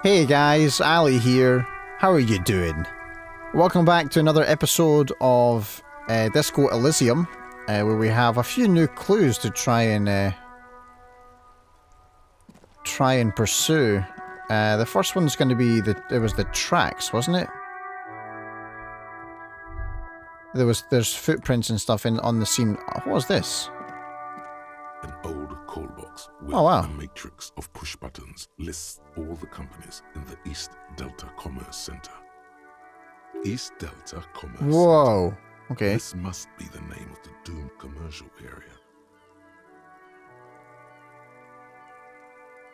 Hey guys, Ali here. How are you doing? Welcome back to another episode of Disco Elysium, where we have a few new clues to try and pursue. The first one's going to be the tracks, wasn't it? There's footprints and stuff on the scene. What was this? An old call box with Oh, wow. a matrix of push buttons lists all the companies in the East Delta Commerce Center. East Delta Commerce Whoa. Center. Okay. This must be the name of the doomed commercial area.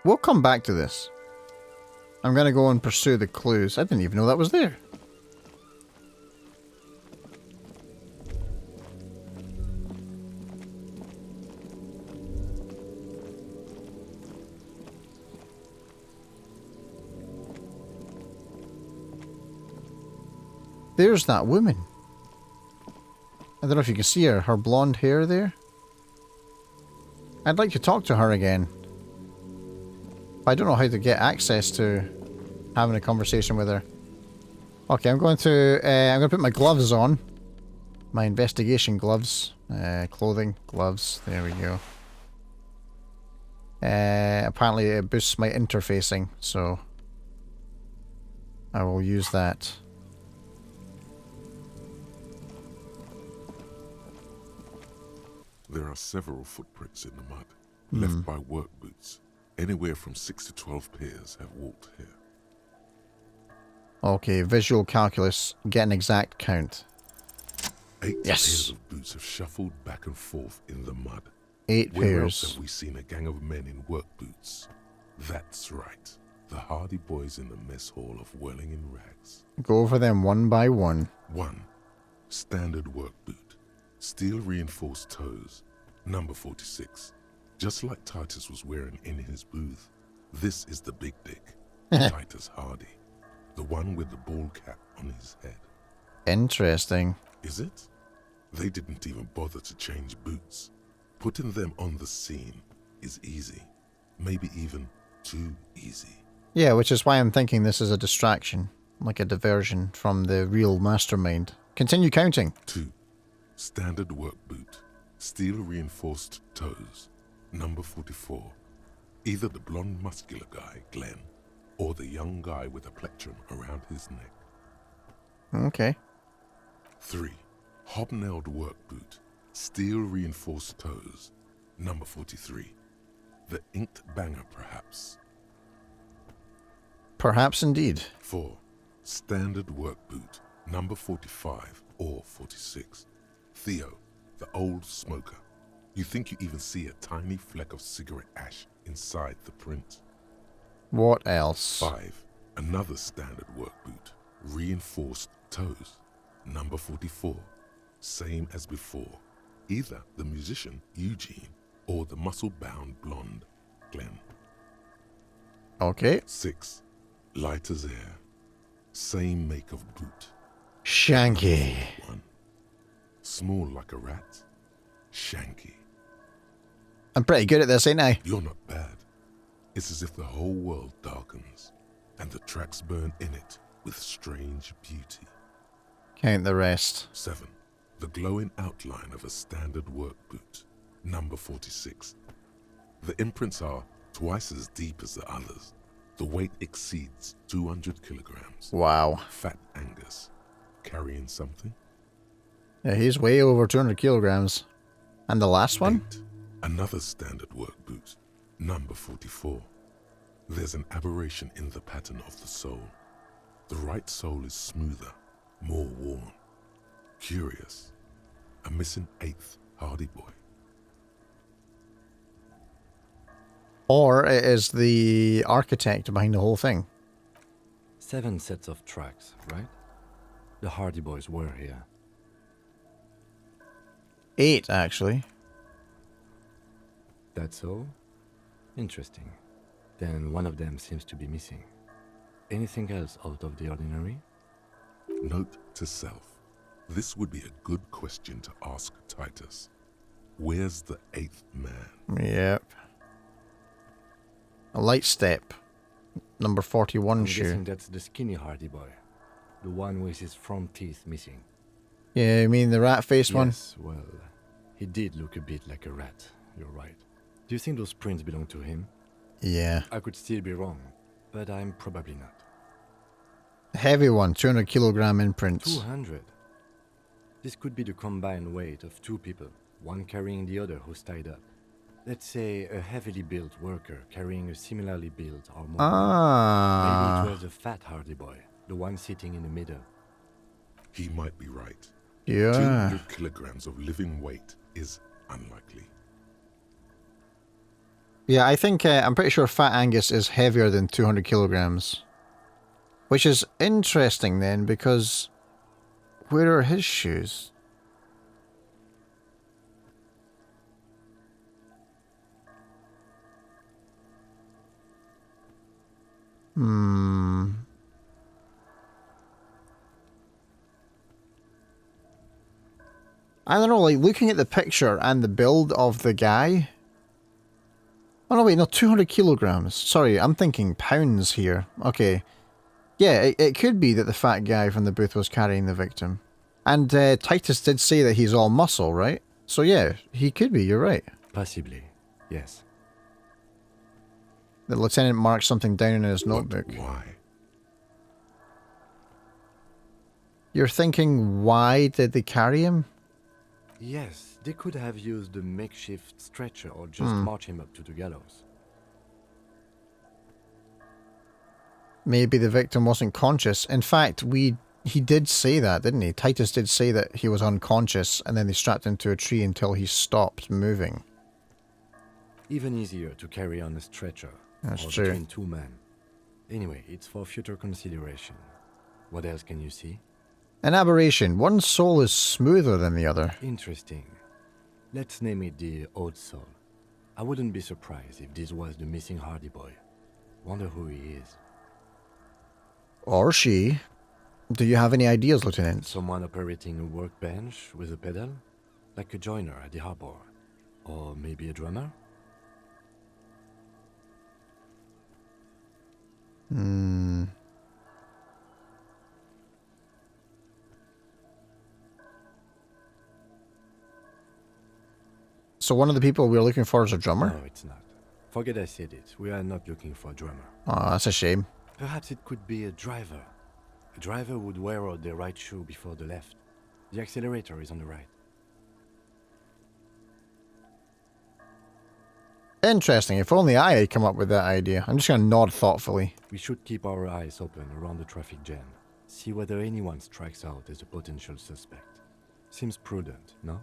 We'll come back to this. I'm going to go and pursue the clues. I didn't even know that was there. There's that woman. I don't know if you can see her blonde hair there. I'd like to talk to her again. But I don't know how to get access to having a conversation with her. Okay, I'm going to put my gloves on. My investigation gloves. Clothing, gloves, there we go. Apparently it boosts my interfacing, so I will use that. There are several footprints in the mud, left by work boots. Anywhere from 6 to 12 pairs have walked here. Okay, visual calculus. Get an exact count. 8 Yes. pairs of boots have shuffled back and forth in the mud. 8 Where else pairs. have we seen a gang of men in work boots? That's right. The hardy boys in the mess hall of whirling in rags. Go over them one by one. 1. Standard work boot. Steel reinforced toes. Number 46. Just like Titus was wearing in his booth. This is the big dick. Titus Hardy. The one with the ball cap on his head. Interesting. Is it? They didn't even bother to change boots. Putting them on the scene is easy. Maybe even too easy. Yeah, which is why I'm thinking this is a distraction. Like a diversion from the real mastermind. Continue counting. 2. Standard work boot. Steel reinforced toes. Number 44. Either the blonde muscular guy, Glenn, or the young guy with a plectrum around his neck. Okay. 3. Hobnailed work boot. Steel reinforced toes. Number 43. The inked banger, perhaps. Perhaps indeed. 4. Standard work boot. Number 45 or 46. Theo, the old smoker. You think you even see a tiny fleck of cigarette ash inside the print. What else? 5. Another standard work boot. Reinforced toes. Number 44. Same as before. Either the musician, Eugene, or the muscle-bound blonde, Glenn. Okay. 6. Light as air. Same make of boot. Shanky. 1. Small like a rat. Shanky. I'm pretty good at this, ain't I? You're not bad. It's as if the whole world darkens, and the tracks burn in it with strange beauty. Count the rest. 7. The glowing outline of a standard work boot. Number 46. The imprints are twice as deep as the others. The weight exceeds 200 kilograms. Wow. Fat Angus. Carrying something? Yeah, he's way over 200 kilograms. And the last one? 8. Another standard work boot. Number 44. There's an aberration in the pattern of the sole. The right sole is smoother, more worn. Curious. A missing 8th Hardy boy. Or it is the architect behind the whole thing. 7 sets of tracks, right? The Hardy Boys were here. 8, actually. That's all? Interesting. Then one of them seems to be missing. Anything else out of the ordinary? Note to self. This would be a good question to ask Titus. Where's the 8th man? Yep. A light step. number 41 I'm shoe. guessing that's the skinny Hardy boy. The one with his front teeth missing. Yeah, you mean the rat-faced one? Yes, well, he did look a bit like a rat. You're right. Do you think those prints belong to him? Yeah. I could still be wrong, but I'm probably not. Heavy one, 200 kilogram imprints. 200? This could be the combined weight of two people, one carrying the other who's tied up. Let's say a heavily built worker carrying a similarly built or more. Ah. Maybe it was a fat Hardy boy, the one sitting in the middle. He might be right. Yeah. 200 kilograms of living weight is unlikely. Yeah, I think, I'm pretty sure Fat Angus is heavier than 200 kilograms. Which is interesting then, because where are his shoes? I don't know, like, looking at the picture and the build of the guy... Oh no, wait, no, 200 kilograms. Sorry, I'm thinking pounds here. Okay. Yeah, it could be that the fat guy from the booth was carrying the victim. And Titus did say that he's all muscle, right? So yeah, he could be, you're right. Possibly, yes. The lieutenant marked something down in his What? notebook. Why? You're thinking, why did they carry him? Yes, they could have used a makeshift stretcher or just march him up to the gallows. Maybe the victim wasn't conscious. In fact, he did say that, didn't he? Titus did say that he was unconscious, and then they strapped him to a tree until he stopped moving. Even easier to carry on a stretcher. That's or true. between two men. Anyway, it's for future consideration. What else can you see? An aberration. One soul is smoother than the other. Interesting. Let's name it the Old Soul. I wouldn't be surprised if this was the missing Hardy boy. Wonder who he is. Or she. Do you have any ideas, Lieutenant? Someone operating a workbench with a pedal? Like a joiner at the harbor. Or maybe a drummer? So one of the people we're looking for is a drummer? No, it's not. Forget I said it. We are not looking for a drummer. Oh, that's a shame. Perhaps it could be a driver. A driver would wear out the right shoe before the left. The accelerator is on the right. Interesting. If only I had come up with that idea. I'm just going to nod thoughtfully. We should keep our eyes open around the traffic jam. See whether anyone strikes out as a potential suspect. Seems prudent, no?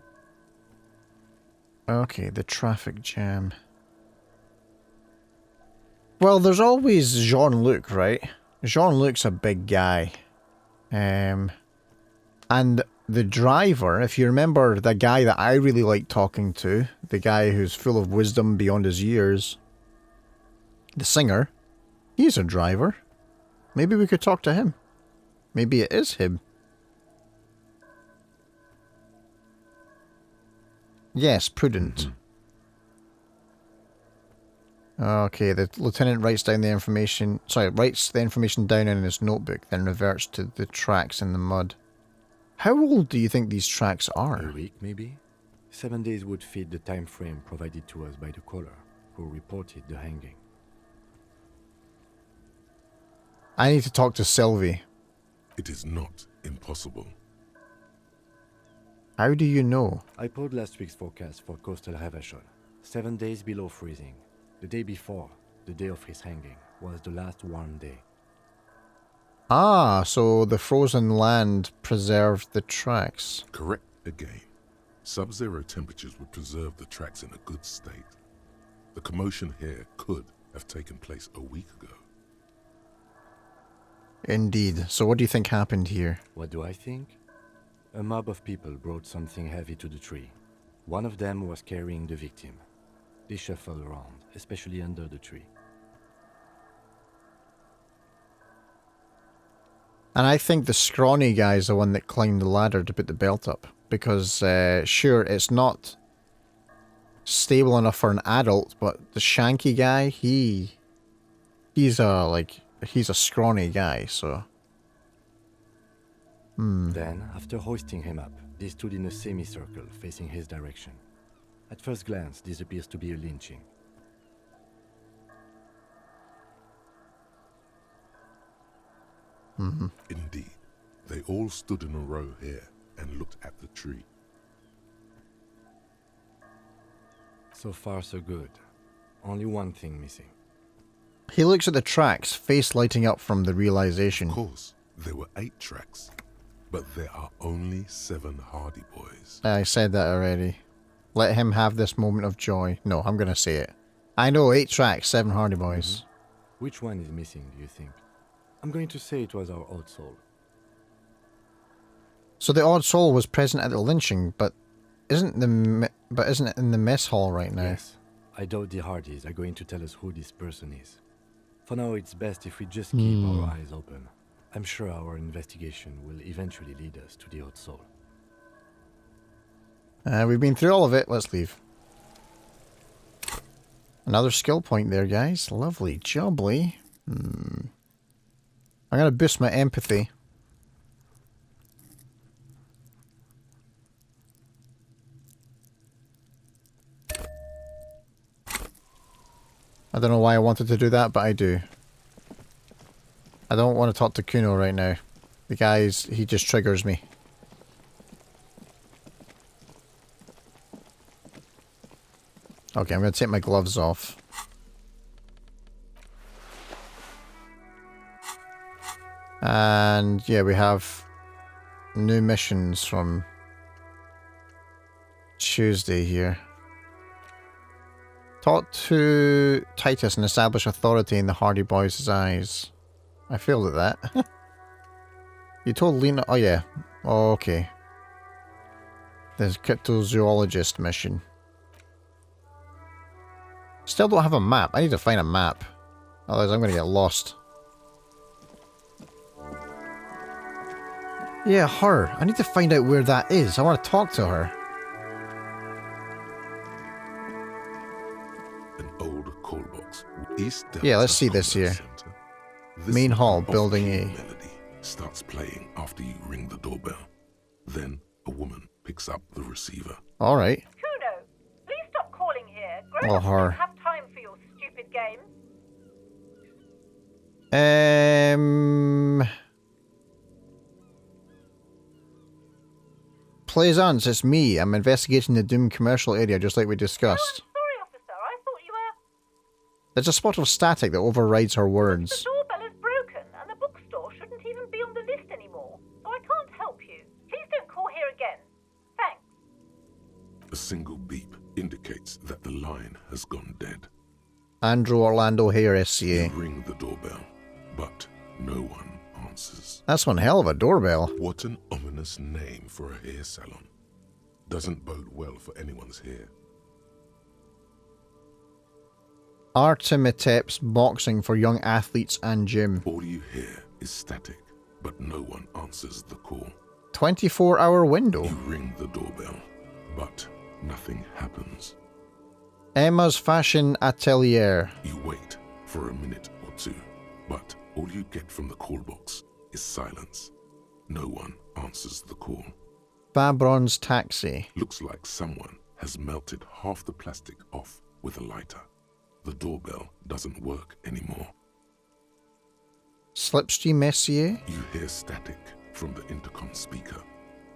Okay, the traffic jam. Well, there's always Jean-Luc, right? Jean-Luc's a big guy. And the driver, if you remember the guy that I really like talking to, the guy who's full of wisdom beyond his years, the singer, he's a driver. Maybe we could talk to him. Maybe it is him. Yes, prudent. Okay, the lieutenant writes the information down in his notebook, then reverts to the tracks in the mud. How old do you think these tracks are? A week, maybe? 7 days would fit the time frame provided to us by the caller, who reported the hanging. I need to talk to Sylvie. It is not impossible. How do you know? I pulled last week's forecast for coastal Havashon. 7 days below freezing. The day before, the day of his hanging, was the last warm day. Ah, so the frozen land preserved the tracks. Correct again. Sub-zero temperatures would preserve the tracks in a good state. The commotion here could have taken place a week ago. Indeed. So what do you think happened here? What do I think? A mob of people brought something heavy to the tree. One of them was carrying the victim. They shuffled around, especially under the tree. And I think the scrawny guy is the one that climbed the ladder to put the belt up. Because, sure, it's not stable enough for an adult, but the shanky guy, he He's a scrawny guy, so... Then, after hoisting him up, they stood in a semicircle facing his direction. At first glance, this appears to be a lynching. Indeed, they all stood in a row here and looked at the tree. So far, so good. Only one thing missing. He looks at the tracks, face lighting up from the realization. Of course, there were 8 tracks, but there are only 7 Hardy Boys. I said that already. Let him have this moment of joy. No, I'm gonna say it. I know 8 tracks, 7 Hardy Boys. Which one is missing, do you think? I'm going to say it was our odd soul. So the odd soul was present at the lynching, but isn't it in the mess hall right now? Yes. I doubt the Hardys are going to tell us who this person is. For now, it's best if we just keep our eyes open. I'm sure our investigation will eventually lead us to the odd soul. We've been through all of it. Let's leave. Another skill point there, guys. Lovely jubbly. I'm going to boost my empathy. I don't know why I wanted to do that, but I do. I don't want to talk to Kuno right now. The guy's, he just triggers me. Okay, I'm going to take my gloves off. And yeah, we have new missions from Tuesday here. Talk to Titus and establish authority in the Hardy Boys' eyes. I failed at that. You told Lena... Oh yeah. Oh, okay. There's cryptozoologist mission. Still don't have a map. I need to find a map. Otherwise I'm going to get lost. Yeah, her. I need to find out where that is. I want to talk to her. An old call box. East Yeah, let's see this here. Main hall, building A. Melody starts playing after you ring the doorbell. Then a woman picks up the receiver. Alright. Kuno, please stop calling here. Oh, Grown-ups her. don't have time for your stupid games. Plaisance, it's me. I'm investigating the Doom commercial area just like we Oh, discussed. sorry, officer. I thought you were... There's a spot of static that overrides her The words. doorbell is broken, and the bookstore shouldn't even be on the list anymore. So I can't help you. Please don't call here again. Thanks. A single beep indicates that the line has gone dead. Andrew Orlando Hare, You SCA. ring the doorbell, but no one answers. That's one hell of a doorbell. What an ominous name for a hair salon. Doesn't bode well for anyone's hair. Artemitep's boxing for young athletes and gym. All you hear is static, but no one answers the call. 24-hour window. You ring the doorbell, but nothing happens. Emma's Fashion Atelier. You wait for a minute or two, but all you get from the call box is silence. No one answers the call. Babron's Taxi. Looks like someone has melted half the plastic off with a lighter. The doorbell doesn't work anymore. Slipstream Messier. You hear static from the intercom speaker.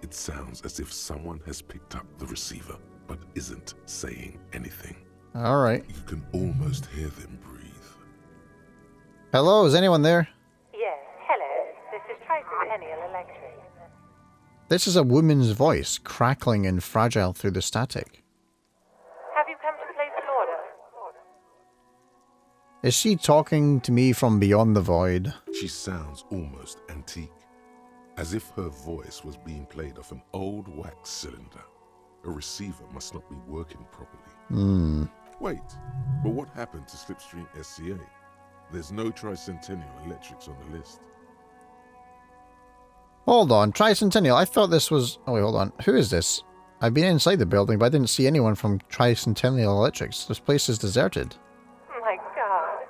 It sounds as if someone has picked up the receiver, but isn't saying anything. Alright. You can almost hear them breathe. Hello, is anyone there? Yes, hello. This is Tricentennial Electric. This is a woman's voice, crackling and fragile through the static. Have you come to place an order? Is she talking to me from beyond the void? She sounds almost antique, as if her voice was being played off an old wax cylinder. A receiver must not be working properly. Wait, but what happened to Slipstream SCA? There's no Tricentennial Electrics on the list. Hold on, Tricentennial, I thought this was... Oh wait, hold on. Who is this? I've been inside the building, but I didn't see anyone from Tricentennial Electrics. This place is deserted. My God.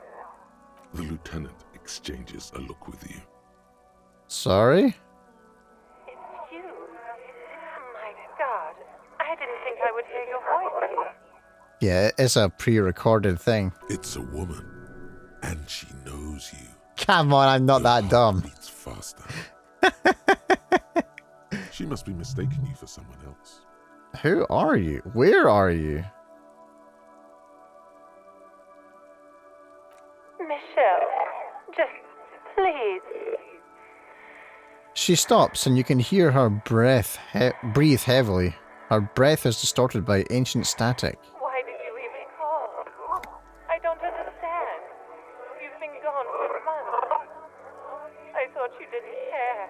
The lieutenant exchanges a look with you. Sorry? It's you. My God. I didn't think I would hear your voice. Yeah, it's a pre-recorded thing. It's a woman, and she knows you. Come on, I'm not Your that heart dumb. beats faster. She must be mistaking you for someone else. Who are you? Where are you? Michelle, just please. She stops and you can hear her breathe heavily. Her breath is distorted by ancient static. Why did you even call? I don't understand. You've been gone for months. I thought you didn't care.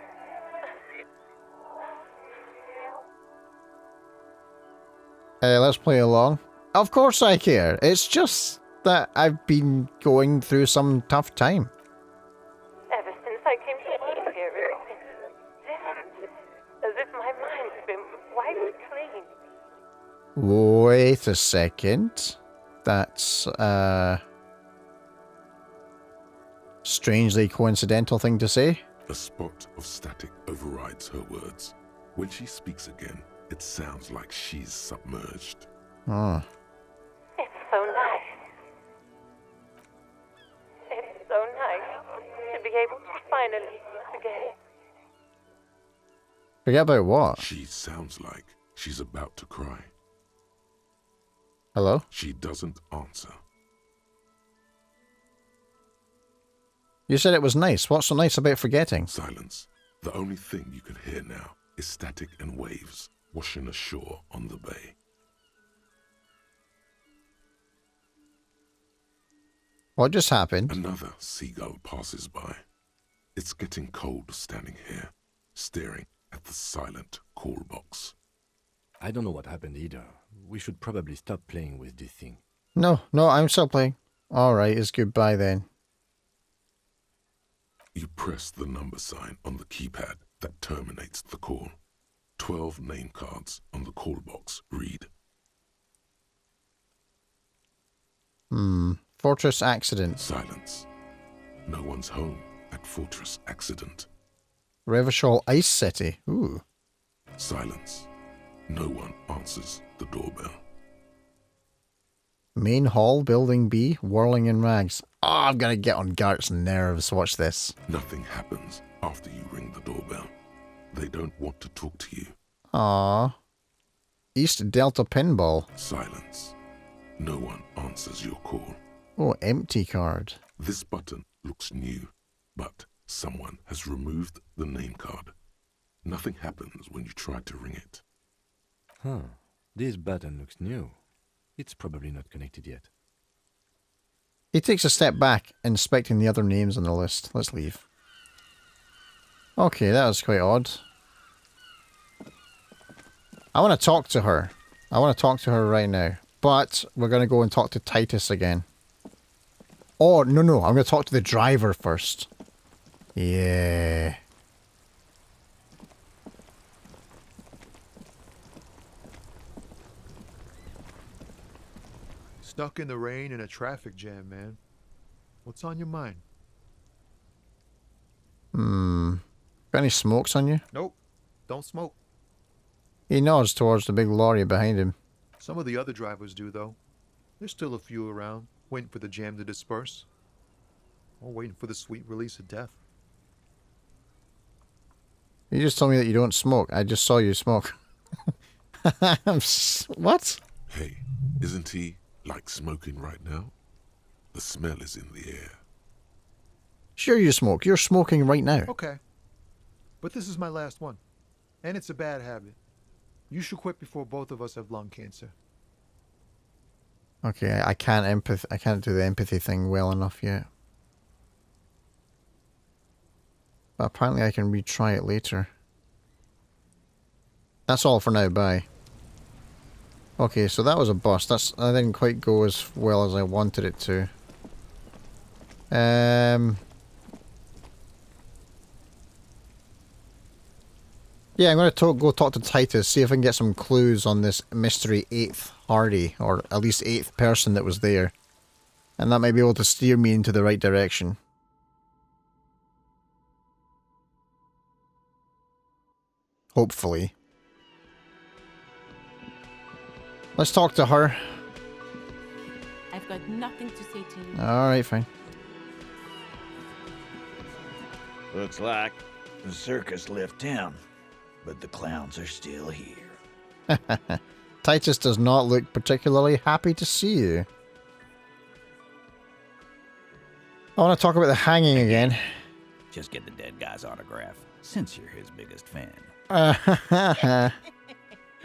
Let's play along. Of course I care. It's just that I've been going through some tough time. Ever since I came to work here, it's been different. As if my mind's been wiped clean. Wait a second. That's strangely coincidental thing to say. A spot of static overrides her words. When she speaks again, it sounds like she's submerged. Oh. It's so nice. It's so nice to be able to finally forget. Forget about what? She sounds like she's about to cry. Hello? She doesn't answer. You said it was nice. What's so nice about forgetting? Silence. The only thing you can hear now is static and waves washing ashore on the bay. What just happened? Another seagull passes by. It's getting cold standing here, staring at the silent call box. I don't know what happened either. We should probably stop playing with this thing. No, I'm still playing. Alright, it's goodbye then. You press the number sign on the keypad that terminates the call. 12 name cards on the call box read. Fortress accident. Silence. No one's home at Fortress accident. Revachol Ice City. Ooh. Silence. No one answers the doorbell. Main hall, building B, whirling in rags. Oh, I'm gonna get on Garrett's nerves. Watch this. Nothing happens after you ring the doorbell. They don't want to talk to you. Aww. East Delta Pinball. Silence. No one answers your call. Oh, empty card. This button looks new, but someone has removed the name card. Nothing happens when you try to ring it. Huh. This button looks new. It's probably not connected yet. He takes a step back, inspecting the other names on the list. Let's leave. Okay, that was quite odd. I want to talk to her. I want to talk to her right now. But we're going to go and talk to Titus again. Oh, no. I'm going to talk to the driver first. Yeah. Stuck in the rain in a traffic jam, man. What's on your mind? Got any smokes on you? Nope. Don't smoke. He nods towards the big lorry behind him. Some of the other drivers do, though. There's still a few around, waiting for the jam to disperse. Or waiting for the sweet release of death. You just told me that you don't smoke. I just saw you smoke. What? Hey, isn't he like smoking right now? The smell is in the air. Sure you smoke. You're smoking right now. Okay. But this is my last one. And it's a bad habit. You should quit before both of us have lung cancer. Okay, I can't do the empathy thing well enough yet. But apparently I can retry it later. That's all for now, bye. Okay, so that was a bust. That didn't quite go as well as I wanted it to. Yeah, I'm going to go talk to Titus, see if I can get some clues on this mystery 8th Hardy, or at least 8th person that was there. And that might be able to steer me into the right direction. Hopefully. Let's talk to her. I've got nothing to say to you. Alright, fine. Looks like the circus left town, but the clowns are still here. Titus does not look particularly happy to see you. I want to talk about the hanging again. Just get the dead guy's autograph, since you're his biggest fan.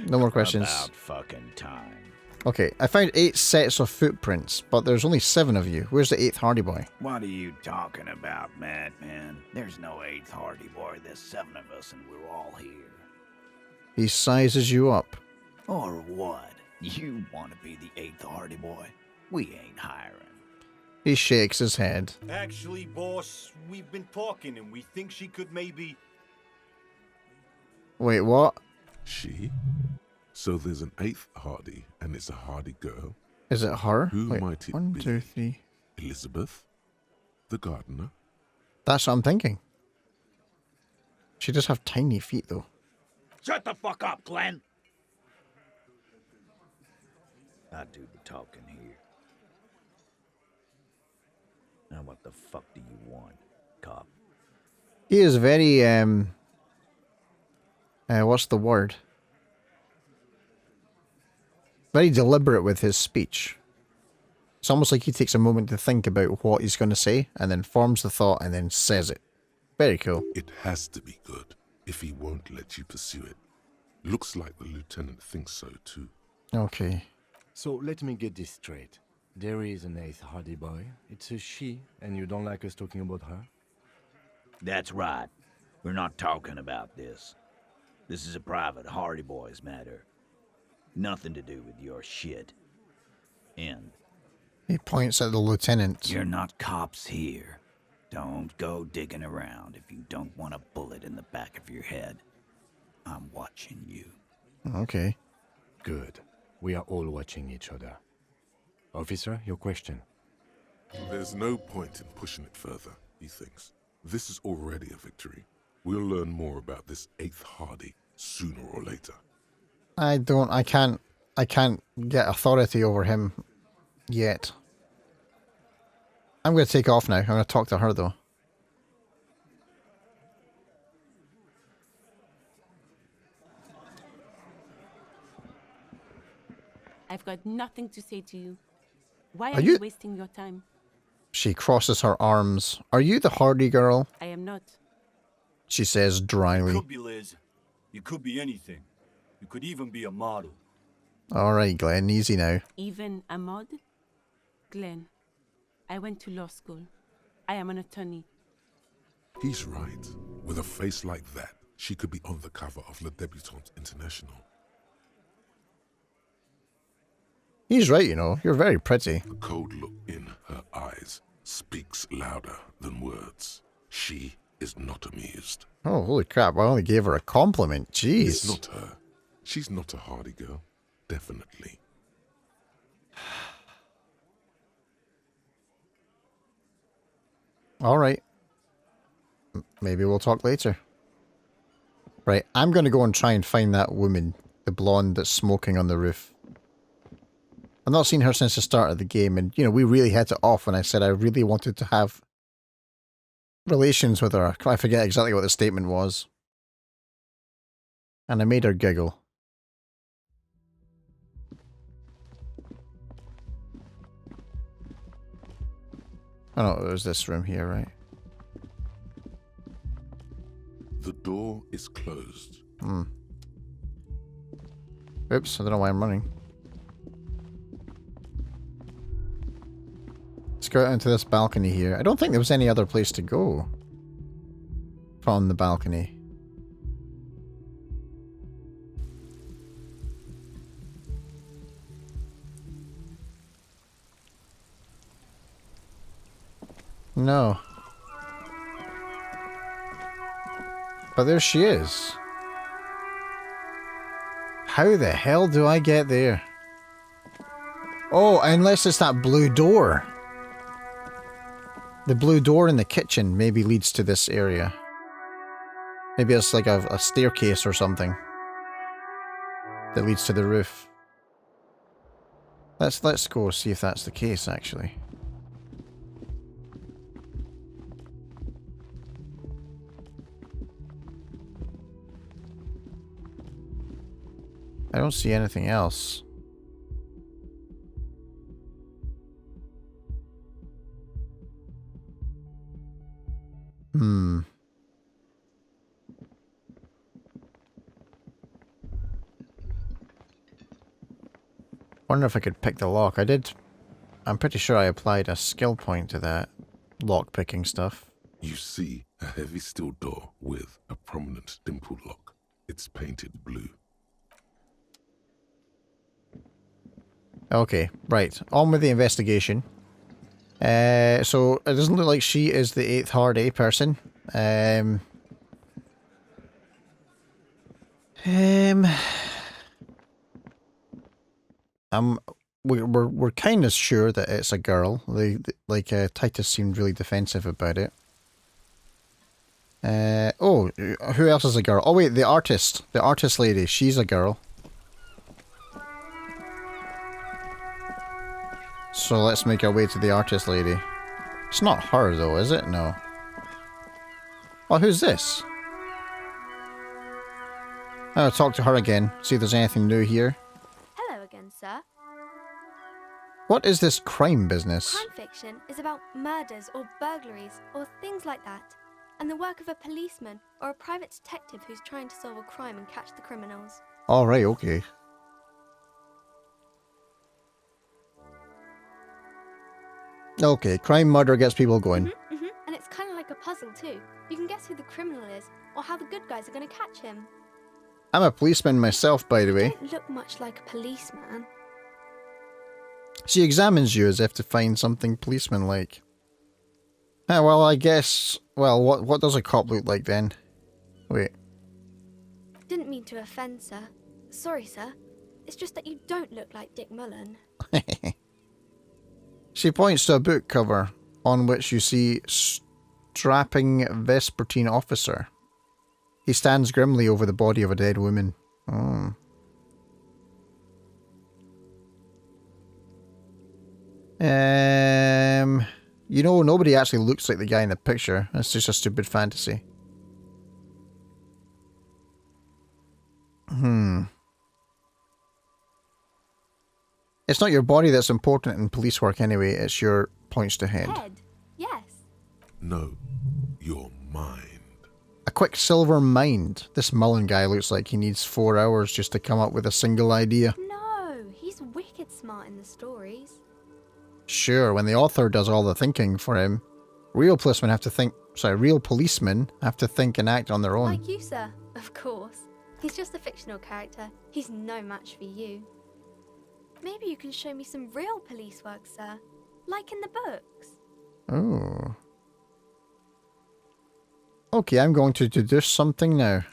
No more questions. About fucking time. Okay, I found 8 sets of footprints, but there's only 7 of you. Where's the 8th Hardy Boy? What are you talking about, madman? There's no 8th Hardy Boy. There's 7 of us, and we're all here. He sizes you up. Or what? You want to be the 8th Hardy Boy? We ain't hiring. He shakes his head. Actually, boss, we've been talking and we think she could maybe... Wait, what? She? So there's an 8th Hardy, and it's a Hardy girl. Is it her? Who Wait, might it 1, be? 2, 3. Elizabeth? The gardener? That's what I'm thinking. She does have tiny feet, though. Shut the fuck up, Glenn! I do the talking here. Now what the fuck do you want, cop? He is very, what's the word? Very deliberate with his speech. It's almost like he takes a moment to think about what he's going to say, and then forms the thought, and then says it. Very cool. It has to be good, if he won't let you pursue it. Looks like the lieutenant thinks so too. Okay. So let me get this straight. There is an 8th Hardy Boy. It's a she, and you don't like us talking about her? That's right. We're not talking about this. This is a private Hardy Boys matter. Nothing to do with your shit. And He points at the lieutenant. you're not cops here. Don't go digging around if you don't want a bullet in the back of your head. I'm watching you. Okay. Good. We are all watching each other. Officer, your question. There's no point in pushing it further, he thinks. This is already a victory. We'll learn more about this 8th Hardy sooner or later. I can't get authority over him yet. I'm going to take off now. I'm going to talk to her, though. I've got nothing to say to you. Why Are are you- you wasting your time? She crosses her arms. Are you the Hardy girl? I am not. She says dryly. Could be Liz. You could be anything. You could even be a model. Alright, Glenn, easy now. Even a mod? Glenn, I went to law school. I am an attorney. He's right. With a face like that, she could be on the cover of Le Debutante International. He's right, you know. You're very pretty. The cold look in her eyes speaks louder than words. She is not amused. Oh, holy crap. I only gave her a compliment. Jeez. It's not her. She's not a Hardy girl. Definitely. Alright. Maybe we'll talk later. Right, I'm going to go and try and find that woman. The blonde that's smoking on the roof. I've not seen her since the start of the game, and, you know, we really hit it off when I said I really wanted to have relations with her. I forget exactly what the statement was. And I made her giggle. Oh no, it was this room here, right? The door is closed. Oops, I don't know why I'm running. Let's go out into this balcony here. I don't think there was any other place to go from the balcony. No. But there she is. How the hell do I get there? Oh, unless it's that blue door. The blue door in the kitchen maybe leads to this area. Maybe it's like a staircase or something that leads to the roof. Let's go see if that's the case, actually. I don't see anything else. Wonder if I could pick the lock. I did. I'm pretty sure I applied a skill point to that lock picking stuff. You see a heavy steel door with a prominent dimple lock. It's painted blue. Okay, right. On with the investigation. So it doesn't look like she is the 8th hard A person. We're kind of sure that it's a girl. Titus seemed really defensive about it. Oh, who else is a girl? Oh wait, the artist lady. She's a girl. So let's make our way to the artist lady. It's not her though, is it? No. Oh, who's this? I'll talk to her again, see if there's anything new here. Hello again, sir. What is this crime business? Crime fiction is about murders or burglaries or things like that, and the work of a policeman or a private detective who's trying to solve a crime and catch the criminals. Alright, okay. Okay, crime murder gets people going. And it's kind of like a puzzle too. You can guess who the criminal is or how the good guys are going to catch him. I'm a policeman myself, by the way. You don't look much like a policeman. She examines you as if to find something policeman-like. Well, I guess... Well, what does a cop look like then? Wait. Didn't mean to offend, sir. Sorry, sir. It's just that you don't look like Dick Mullen. She points to a book cover on which you see strapping Vespertine officer. He stands grimly over the body of a dead woman. Oh. You know, nobody actually looks like the guy in the picture. That's just a stupid fantasy. It's not your body that's important in police work anyway, it's your points to head. Head? Yes. No, your mind. A quicksilver mind. This Mullen guy looks like he needs 4 hours just to come up with a single idea. No, he's wicked smart in the stories. Sure, when the author does all the thinking for him, real policemen have to think and act on their own. Like you, sir, of course. He's just a fictional character. He's no match for you. Maybe you can show me some real police work, sir. Like in the books. Oh. Okay, I'm going to deduce something now.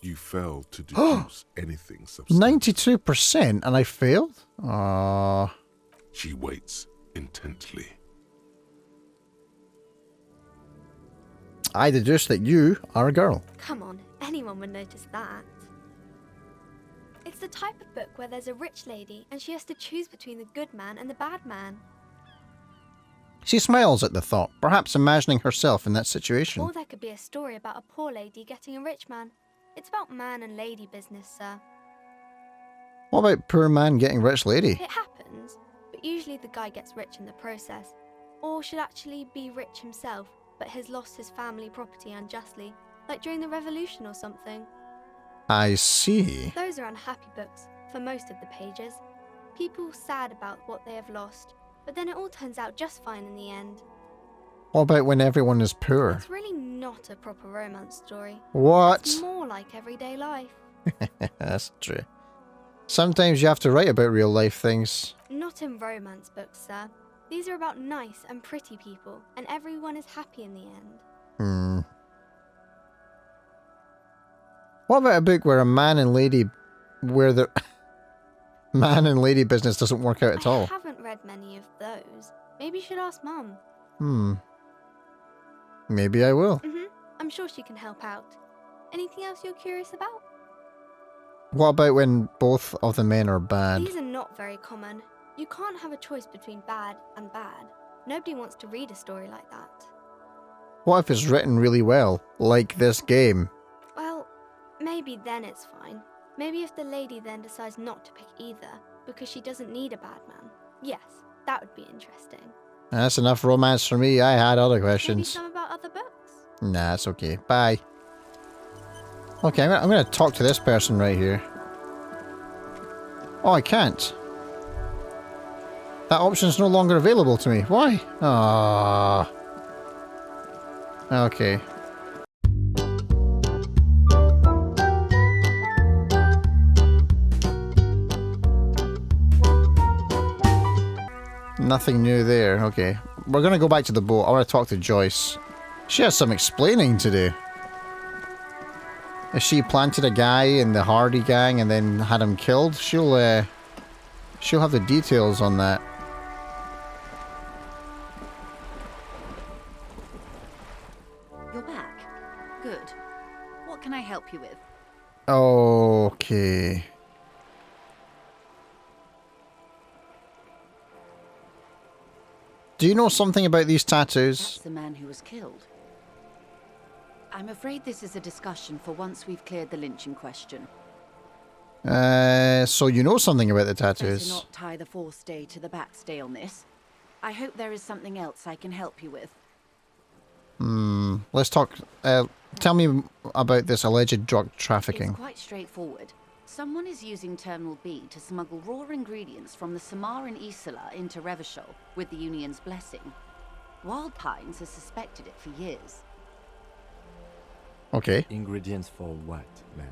You failed to deduce anything substantial. 92% and I failed? Aww. She waits intently. I deduce that you are a girl. Come on, anyone would notice that. It's the type of book where there's a rich lady and she has to choose between the good man and the bad man. She smiles at the thought, perhaps imagining herself in that situation. Or there could be a story about a poor lady getting a rich man. It's about man and lady business, sir. What about poor man getting rich lady? It happens, but usually the guy gets rich in the process. Or should actually be rich himself, but has lost his family property unjustly, like during the revolution or something. I see. Those are unhappy books, for most of the pages. People sad about what they have lost, but then it all turns out just fine in the end. What about when everyone is poor? It's really not a proper romance story. What? It's more like everyday life. That's true. Sometimes you have to write about real life things. Not in romance books, sir. These are about nice and pretty people, and everyone is happy in the end. What about a book where a man and lady... where the... man and lady business doesn't work out at all? I haven't read many of those. Maybe you should ask Mum. Maybe I will. I'm sure she can help out. Anything else you're curious about? What about when both of the men are bad? These are not very common. You can't have a choice between bad and bad. Nobody wants to read a story like that. What if it's written really well, like this game? Well, maybe then it's fine. Maybe if the lady then decides not to pick either, because she doesn't need a bad man. Yes, that would be interesting. That's enough romance for me. I had other Maybe questions. some about other books? Nah, it's okay. Bye. Okay, I'm gonna talk to this person right here. Oh, I can't. That option's no longer available to me. Why? Ah. Okay. Nothing new there. Okay. We're gonna go back to the boat. I want to talk to Joyce. She has some explaining to do. If she planted a guy in the Hardy gang and then had him killed, she'll have the details on that. You're back. Good. What can I help you with? Okay. Do you know something about these tattoos? That's the man who was killed. I'm afraid this is a discussion for once we've cleared the lynching question. So you know something about the Better tattoos? not tie the forestay to the backstay on this. I hope there is something else I can help you with. Let's talk. Tell me about this alleged drug trafficking. It's quite straightforward. Someone is using Terminal B to smuggle raw ingredients from the Samar and Isola into Revachol with the Union's blessing. Wild Pines has suspected it for years. Okay. Ingredients for what, ma'am?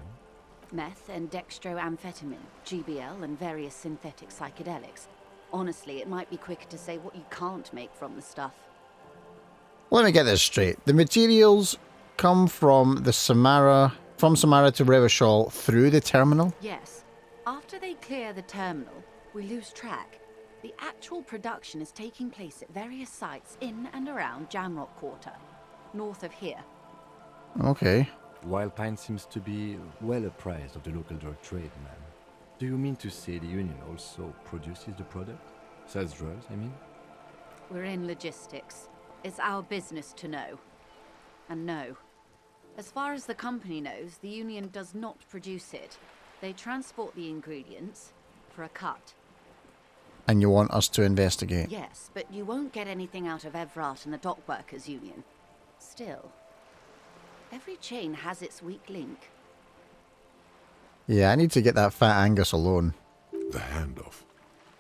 Meth and dextroamphetamine, GBL, and various synthetic psychedelics. Honestly, it might be quicker to say what you can't make from the stuff. Let me get this straight. The materials come from the Samara to Revachol through the terminal? Yes. After they clear the terminal, we lose track. The actual production is taking place at various sites in and around Jamrock Quarter, north of here. Okay. Wild Pine seems to be well apprised of the local drug trade, ma'am. Do you mean to say the Union also produces the product? Sells drugs, I mean? We're in logistics. It's our business to know. And no. As far as the company knows, the Union does not produce it. They transport the ingredients for a cut. And you want us to investigate? Yes, but you won't get anything out of Evrat and the Dock Workers Union. Still, every chain has its weak link. Yeah, I need to get that fat Angus alone. The handoff.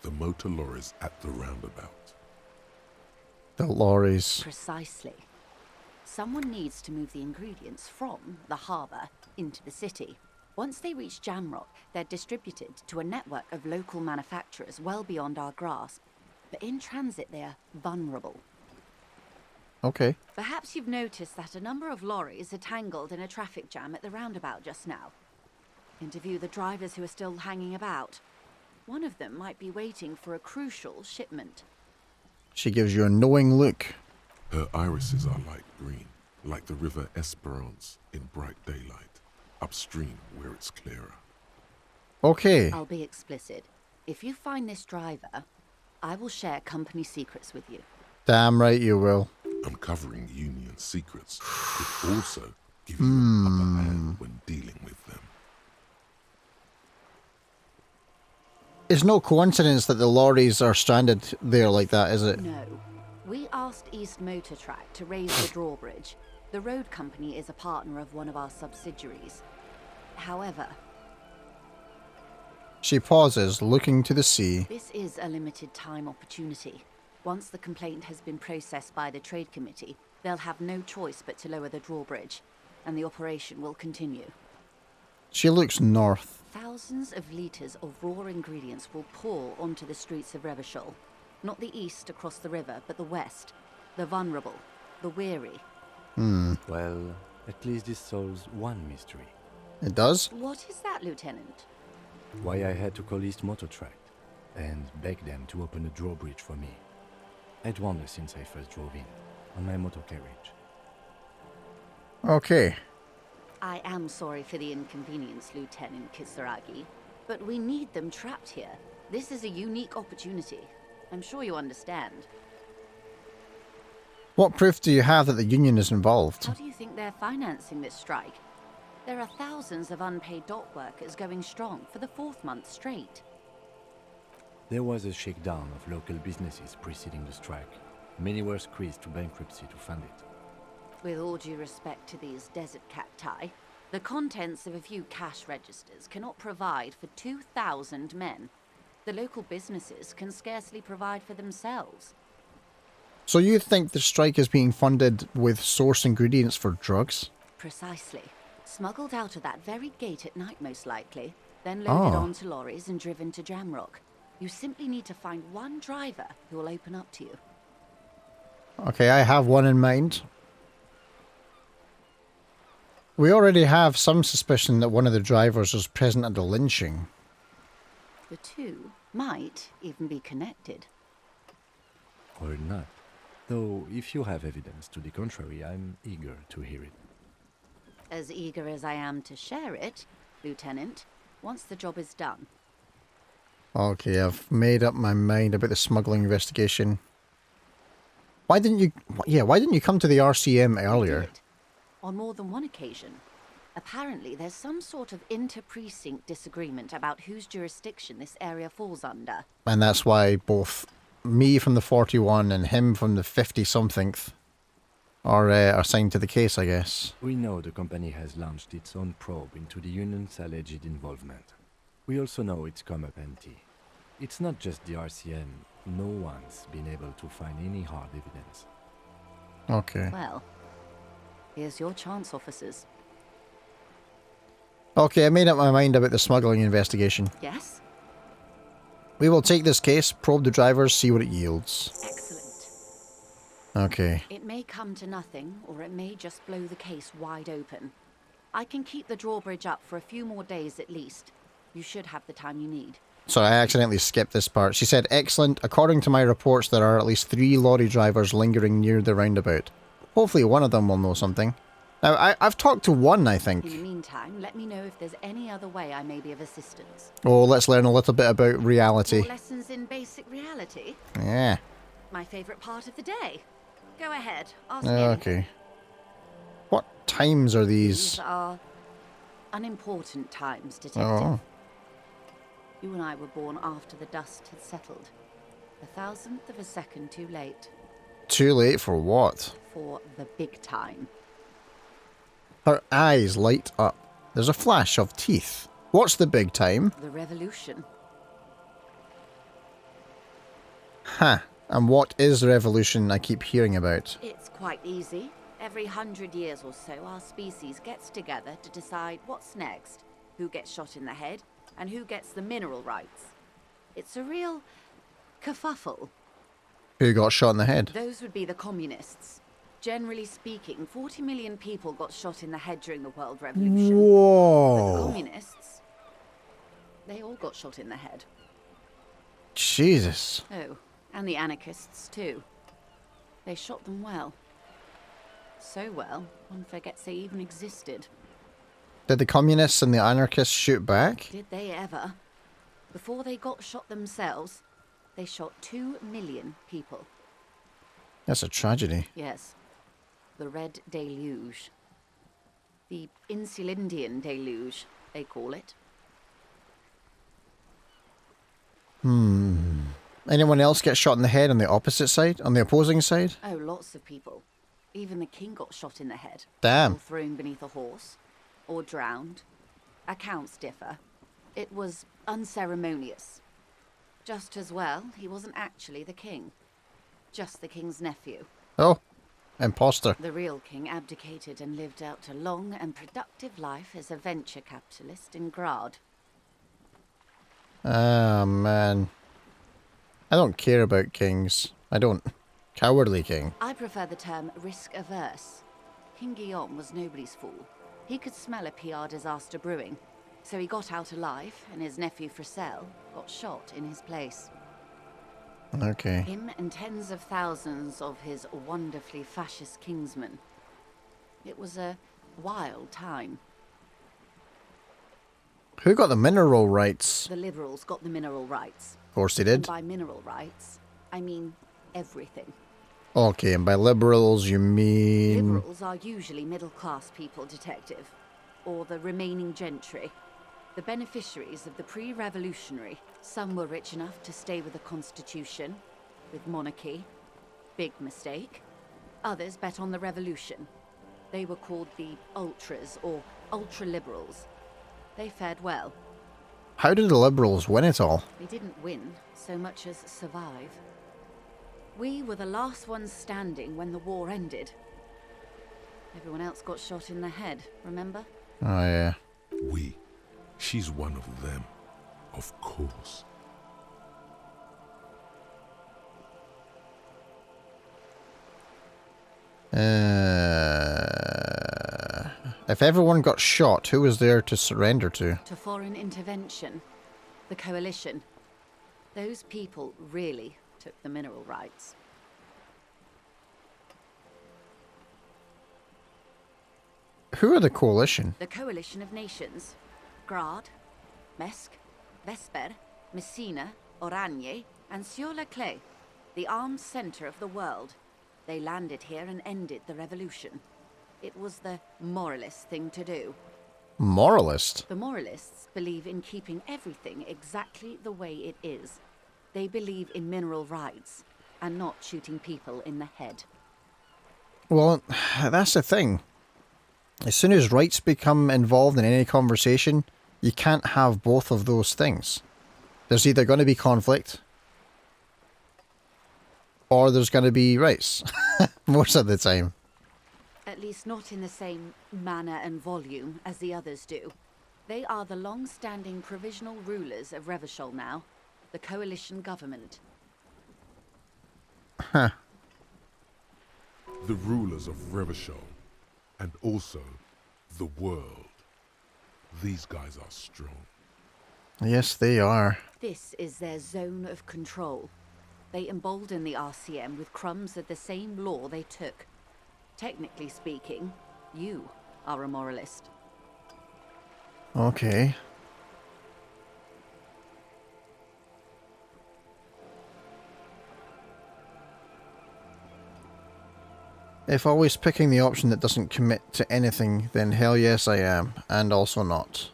The motor lorries at the roundabout. The lorries. Precisely. Someone needs to move the ingredients from the harbour into the city. Once they reach Jamrock, they're distributed to a network of local manufacturers well beyond our grasp. But in transit, they're vulnerable. Okay. Perhaps you've noticed that a number of lorries are tangled in a traffic jam at the roundabout just now. Interview the drivers who are still hanging about. One of them might be waiting for a crucial shipment. She gives you a knowing look. Her irises are light green, like the river Esperance in bright daylight, upstream where it's clearer. Okay. I'll be explicit. If you find this driver, I will share company secrets with you. Damn right you will. Uncovering Union secrets could also give you an upper hand when dealing with them. It's no coincidence that the lorries are stranded there like that, is it? No. We asked East Motor Track to raise the drawbridge. The road company is a partner of one of our subsidiaries. However, She pauses, looking to the sea. this is a limited time opportunity. Once the complaint has been processed by the Trade Committee, they'll have no choice but to lower the drawbridge, and the operation will continue. She looks north. Thousands of litres of raw ingredients will pour onto the streets of Revachol. Not the east across the river, but the west. The vulnerable, the weary. Well, at least this solves one mystery. It does? What is that, Lieutenant? Why I had to call East Motor Tract and beg them to open a drawbridge for me. I'd wondered since I first drove in, on my motor carriage. Okay. I am sorry for the inconvenience, Lieutenant Kisaragi, but we need them trapped here. This is a unique opportunity. I'm sure you understand. What proof do you have that the Union is involved? How do you think they're financing this strike? There are thousands of unpaid dock workers going strong for the 4th month straight. There was a shakedown of local businesses preceding the strike. Many were squeezed to bankruptcy to fund it. With all due respect to these desert cacti, the contents of a few cash registers cannot provide for 2,000 men. The local businesses can scarcely provide for themselves. So you think the strike is being funded with source ingredients for drugs? Precisely. Smuggled out of that very gate at night, most likely, then loaded Oh. onto lorries and driven to Jamrock. You simply need to find one driver who will open up to you. Okay, I have one in mind. We already have some suspicion that one of the drivers was present at the lynching. The two might even be connected. Or not. Though, if you have evidence to the contrary, I'm eager to hear it. As eager as I am to share it, Lieutenant, once the job is done. Okay, I've made up my mind about the smuggling investigation. Why didn't you come to the RCM earlier? Did. On more than one occasion. Apparently, there's some sort of inter-precinct disagreement about whose jurisdiction this area falls under. And that's why both me from the 41 and him from the 50-somethingth are assigned to the case, I guess. We know the company has launched its own probe into the Union's alleged involvement. We also know it's come up empty. It's not just the RCM. No one's been able to find any hard evidence. Okay. Well, here's your chance, officers. Okay, I made up my mind about the smuggling investigation. Yes? We will take this case, probe the drivers, see what it yields. Excellent. Okay. It may come to nothing, or it may just blow the case wide open. I can keep the drawbridge up for a few more days at least. You should have the time you need. Sorry, I accidentally skipped this part. She said, excellent. According to my reports, there are at least 3 lorry drivers lingering near the roundabout. Hopefully one of them will know something. Now, I've talked to one, I think. In the meantime, let me know if there's any other way I may be of assistance. Oh, let's learn a little bit about reality. More lessons in basic reality? Yeah. My favourite part of the day. Go ahead, ask me. Okay. What times are These these? are unimportant times, Detective. Oh. You and I were born after the dust had settled. 1,000th of a second too late. Too late for what? For the big time. Her eyes light up. There's a flash of teeth. What's the big time? The revolution. Huh. And what is the revolution I keep hearing about? It's quite easy. Every 100 years or so, our species gets together to decide what's next, who gets shot in the head, and who gets the mineral rights. It's a real kerfuffle. Who got shot in the head? Those would be the communists. Generally speaking, 40 million people got shot in the head during the World Revolution. But the Whoa. communists, they all got shot in the head. Jesus. Oh, and the anarchists too. They shot them well. So well, one forgets they even existed. Did the communists and the anarchists shoot back? Did they ever? Before they got shot themselves, they shot 2 million people. That's a tragedy. Yes. The Red Deluge. The Insulindian Deluge, they call it. Anyone else get shot in the head on the opposite side? On the opposing side? Oh, lots of people. Even the king got shot in the head. Damn. Or thrown beneath a horse. Or drowned. Accounts differ. It was unceremonious. Just as well, he wasn't actually the king. Just the king's nephew. Oh. Imposter. The real king abdicated and lived out a long and productive life as a venture capitalist in Grad. Ah, man. I don't care about kings. I don't. Cowardly king. I prefer the term risk-averse. King Guillaume was nobody's fool. He could smell a PR disaster brewing, so he got out alive, and his nephew Fricelle got shot in his place. Okay. Him and tens of thousands of his wonderfully fascist kingsmen. It was a wild time. Who got the mineral rights? The liberals got the mineral rights. Of course they And did. by mineral rights, I mean everything. Okay, and by liberals you mean... Liberals are usually middle-class people, Detective. Or the remaining gentry. The beneficiaries of the pre-revolutionary. Some were rich enough to stay with the Constitution, with monarchy. Big mistake. Others bet on the revolution. They were called the ultras, or ultra-liberals. They fared well. How did the liberals win it all? They didn't win so much as survive. We were the last ones standing when the war ended. Everyone else got shot in the head, remember? Oh, yeah. We. She's one of them. Of course. If everyone got shot, who was there to surrender to? To foreign intervention. The coalition. Those people really took the mineral rights. Who are the coalition? The coalition of nations. Grad, Mesk, Vesper, Messina, Oranje, and Sur-le-Clay. The armed center of the world. They landed here and ended the revolution. It was the moralist thing to do. Moralist? The moralists believe in keeping everything exactly the way it is. They believe in mineral rights, and not shooting people in the head. Well, that's the thing. As soon as rights become involved in any conversation, you can't have both of those things. There's either going to be conflict, or there's going to be rights. Most of the time. At least not in the same manner and volume as the others do. They are the long-standing provisional rulers of Revachol now, the coalition government. Huh. The rulers of Revachol. And also, the world. These guys are strong. Yes, they are. This is their zone of control. They embolden the RCM with crumbs of the same law they took. Technically speaking, you are a moralist. Okay. If always picking the option that doesn't commit to anything, then hell yes I am, and also not.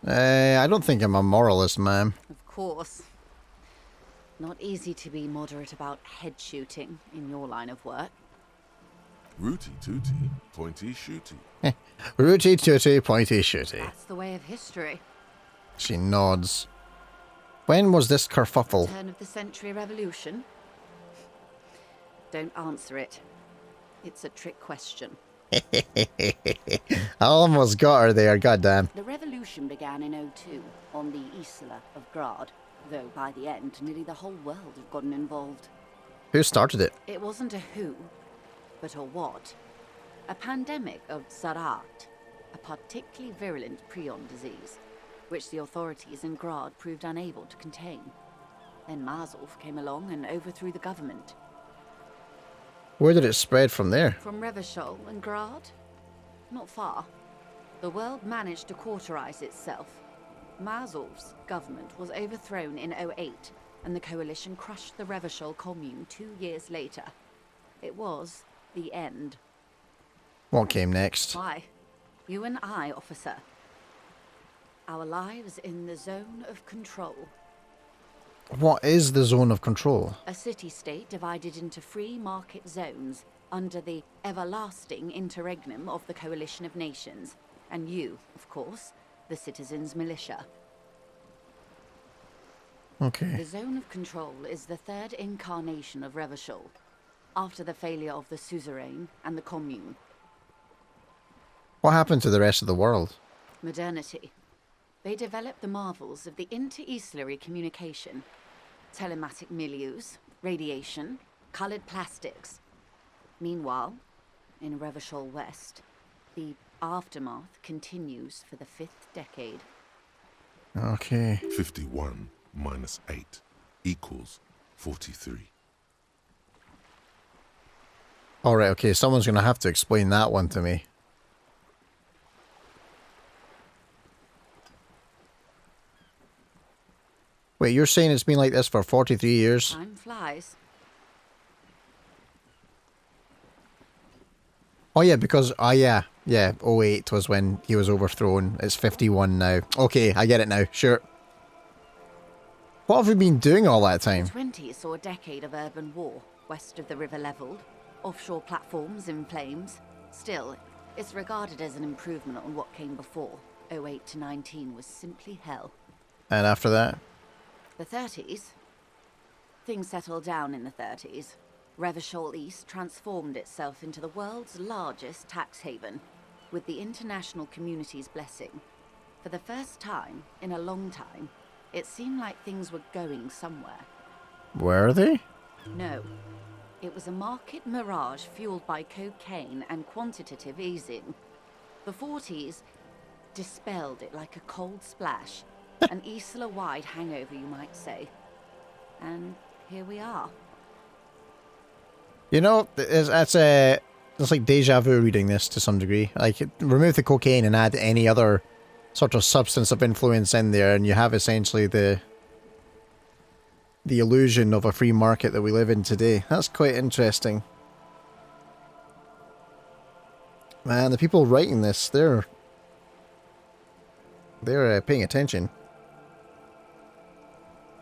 I don't think I'm a moralist, ma'am. Of course. Not easy to be moderate about head shooting in your line of work. Rooty tooty, pointy shooty. Rooty tooty, pointy shooty. That's the way of history. She nods. When was this kerfuffle? Turn of the century revolution? Don't answer it. It's a trick question. I almost got her there, goddamn. The revolution began in 02 on the Isla of Grad, though by the end nearly the whole world had gotten involved. Who started it? It wasn't a who, but a what. A pandemic of Zarat, a particularly virulent prion disease, which the authorities in Grad proved unable to contain. Then Mazov came along and overthrew the government. Where did it spread from there? From Revachol and Grad? Not far. The world managed to cauterize itself. Mazov's government was overthrown in 08, and the coalition crushed the Revachol commune 2 years later. It was the end. What came next? Why? You and I, officer. Our lives in the zone of control. What is the zone of control? A city-state divided into free market zones under the everlasting interregnum of the coalition of nations. And you, of course, the citizens' militia. Okay. The zone of control is the third incarnation of Revachol, after the failure of the suzerain and the commune. What happened to the rest of the world? Modernity. They developed the marvels of the inter-easlary communication, telematic milieus, radiation, colored plastics. Meanwhile, in Revachol West, the aftermath continues for the 5th decade. Okay. 51 minus 8 equals 43. Alright, okay, someone's gonna have to explain that one to me. Wait, you're saying it's been like this for 43 years? Time flies. Oh yeah, because, yeah, 08 was when he was overthrown. It's 51 now. Okay, I get it now, sure. What have we been doing all that time? The 20s saw a decade of urban war, west of the river leveled, offshore platforms in flames. Still, it's regarded as an improvement on what came before. 08 to 19 was simply hell. And after that? The 30s? Things settled down in the 30s. Revachol East transformed itself into the world's largest tax haven, with the international community's blessing. For the first time in a long time, it seemed like things were going somewhere. Were they? No. It was a market mirage fueled by cocaine and quantitative easing. The 40s dispelled it like a cold splash. An Isla-wide hangover, you might say. And here we are. You know, it's like deja vu reading this to some degree. Like, remove the cocaine and add any other sort of substance of influence in there, and you have essentially the illusion of a free market that we live in today. That's quite interesting. Man, the people writing this, they're paying attention.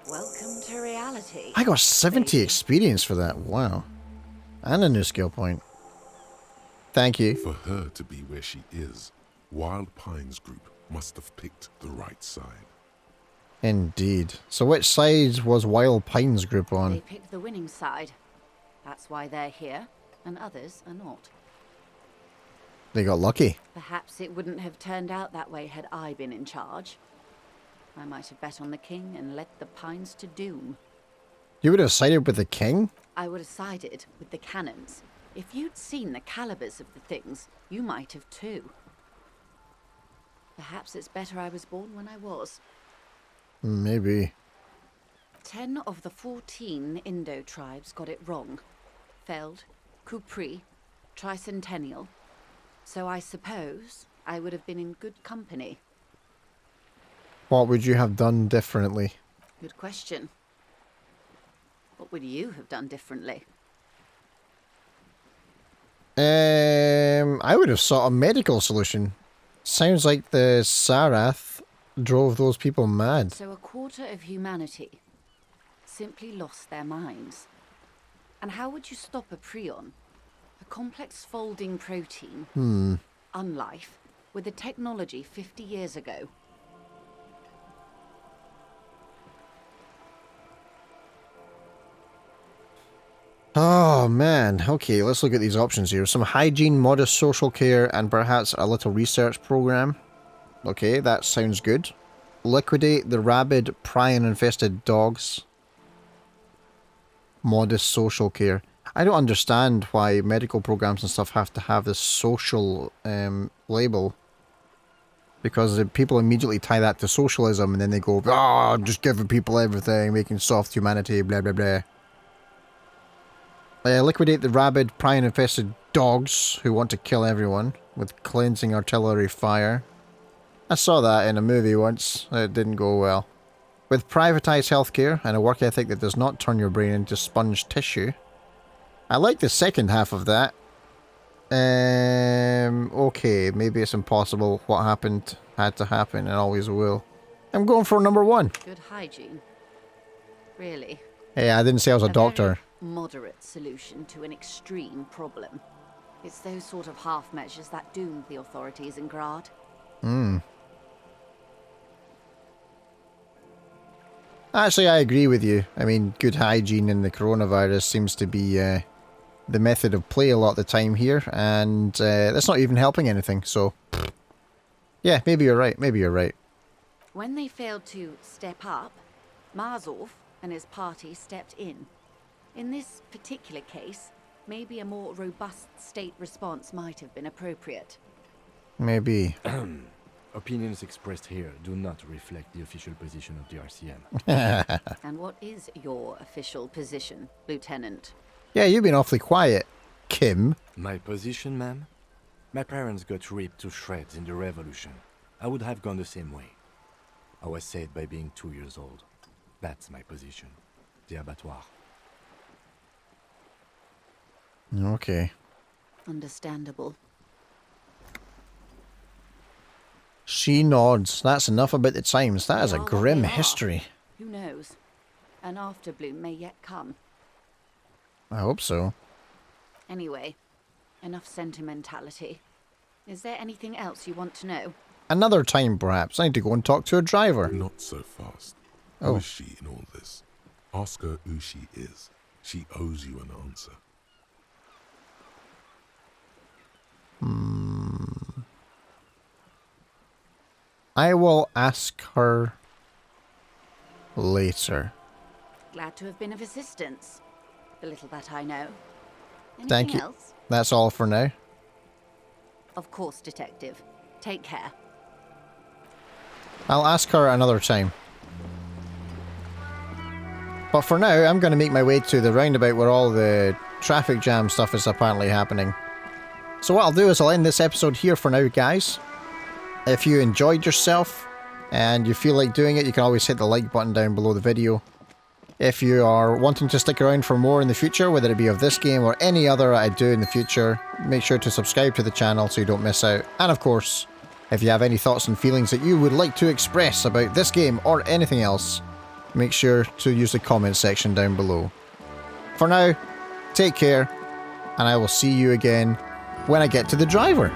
Welcome to reality. I got 70 experience for that. Wow. And a new skill point. Thank you. For her to be where she is, Wild Pines Group must have picked the right side. Indeed. So which side was Wild Pines Group on? They picked the winning side. That's why they're here, and others are not. They got lucky. Perhaps it wouldn't have turned out that way had I been in charge. I might have bet on the king and led the Pines to doom. You would have sided with the king? I would have sided with the cannons. If you'd seen the calibers of the things, you might have too. Perhaps it's better I was born when I was. Maybe. 10 of the 14 Indo tribes got it wrong. Feld, Kupri, Tricentennial. So I suppose I would have been in good company. What would you have done differently? Good question. What would you have done differently? I would have sought a medical solution. Sounds like the Sarath drove those people mad. So a quarter of humanity simply lost their minds. And how would you stop a prion? A complex folding protein. Unlife, with the technology 50 years ago. Oh man, okay, let's look at these options here. Some hygiene, modest social care, and perhaps a little research program. Okay, that sounds good. Liquidate the rabid, prion-infested dogs. Modest social care. I don't understand why medical programs and stuff have to have this social label. Because people immediately tie that to socialism and then they go, "Ah, I'm just giving people everything, making soft humanity, blah blah blah." Liquidate the rabid, prion-infested dogs who want to kill everyone with cleansing artillery fire. I saw that in a movie once. It didn't go well. With privatized healthcare and a work ethic that does not turn your brain into sponge tissue. I like the second half of that. Okay, maybe it's impossible. What happened had to happen and always will. I'm going for number 1. Good hygiene. Really. Hey, I didn't say I was a doctor. Moderate solution to an extreme problem. It's those sort of half measures that doomed the authorities in Grad. Actually, I agree with you. I mean, good hygiene in the coronavirus seems to be the method of play a lot of the time here, and that's not even helping anything, so... Yeah, maybe you're right, maybe you're right. When they failed to step up, Marzov and his party stepped in. In this particular case, maybe a more robust state response might have been appropriate. Maybe. Opinions expressed here do not reflect the official position of the RCM. And what is your official position, Lieutenant? Yeah, you've been awfully quiet, Kim. My position, ma'am? My parents got ripped to shreds in the revolution. I would have gone the same way. I was saved by being 2 years old. That's my position. The abattoir. Okay. Understandable. She nods. That's enough about the times. That is a They are what grim they are. history. Who knows? An afterbloom may yet come. I hope so. Anyway, enough sentimentality. Is there anything else you want to know? Another time, perhaps. I need to go and talk to a driver. Not so fast. Oh. Who is she in all this? Ask her who she is. She owes you an answer. I will ask her later. Glad to have been of assistance. The little that I know. Anything Thank you. else? That's all for now. Of course, Detective. Take care. I'll ask her another time. But for now, I'm going to make my way to the roundabout where all the traffic jam stuff is apparently happening. So what I'll do is I'll end this episode here for now, guys. If you enjoyed yourself and you feel like doing it, you can always hit the like button down below the video. If you are wanting to stick around for more in the future, whether it be of this game or any other I do in the future, make sure to subscribe to the channel so you don't miss out. And of course, if you have any thoughts and feelings that you would like to express about this game or anything else, make sure to use the comment section down below. For now, take care, and I will see you again when I get to the driver.